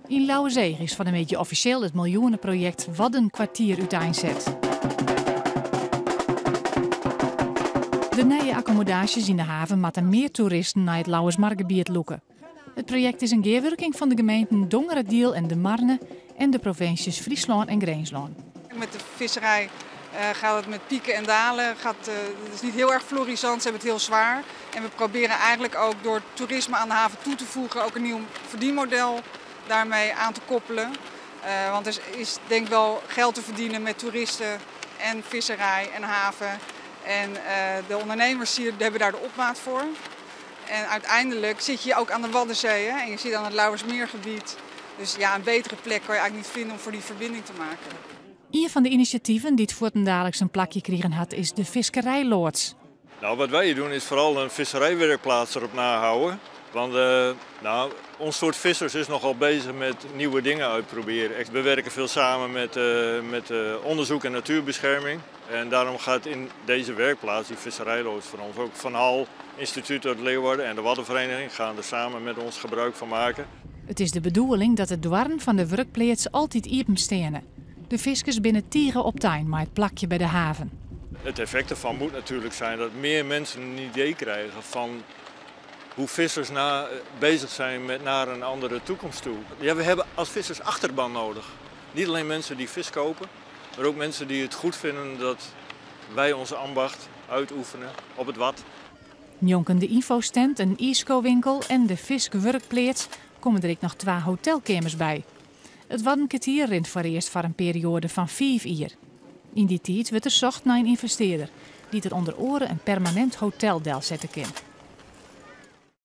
In Lauwerzee is van een beetje officieel het miljoenenproject Waddenkwartier uiteenzet. De nieuwe accommodaties in de haven moeten meer toeristen naar het Lauwersmargebied lokken. Het project is een gewerking van de gemeenten Dongerendiel en De Marne en de provincies Friesland en Greensland. Met de visserij gaat het met pieken en dalen. Het is niet heel erg florissant, ze hebben het heel zwaar. En we proberen eigenlijk ook door toerisme aan de haven toe te voegen ook een nieuw verdienmodel daarmee aan te koppelen. Want er is denk ik wel geld te verdienen met toeristen en visserij en haven. En de ondernemers hier hebben daar de opmaat voor. En uiteindelijk zit je ook aan de Waddenzee en je zit aan het Lauwersmeergebied. Dus ja, een betere plek kan je eigenlijk niet vinden om voor die verbinding te maken. Een van de initiatieven die het voortdurend een plakje kregen had is de visserijloods. Nou, wat wij hier doen is vooral een visserijwerkplaats erop nahouden. Want ons soort vissers is nogal bezig met nieuwe dingen uitproberen. We werken veel samen met onderzoek en natuurbescherming. En daarom gaat in deze werkplaats, die visserijloods voor ons, ook Van Hal, Instituut uit Leeuwarden en de Waddenvereniging gaan er samen met ons gebruik van maken. Het is de bedoeling dat het dwarren van de werkplaats altijd open staan. De viskers binnen tieren op tuin, maar het plakje bij de haven. Het effect ervan moet natuurlijk zijn dat meer mensen een idee krijgen van hoe vissers bezig zijn met naar een andere toekomst toe. Ja, we hebben als vissers achterban nodig. Niet alleen mensen die vis kopen, maar ook mensen die het goed vinden dat wij onze ambacht uitoefenen op het wad. Jonken de infostand, een ISCO-winkel en de Fisk-werkplaats komen er ook nog 2 hotelkamers bij. Het Waddenkwartier rent voor eerst voor een periode van 5 jaar. In die tijd wordt er zocht naar een investeerder die er onder oren een permanent hoteldel zetten kan.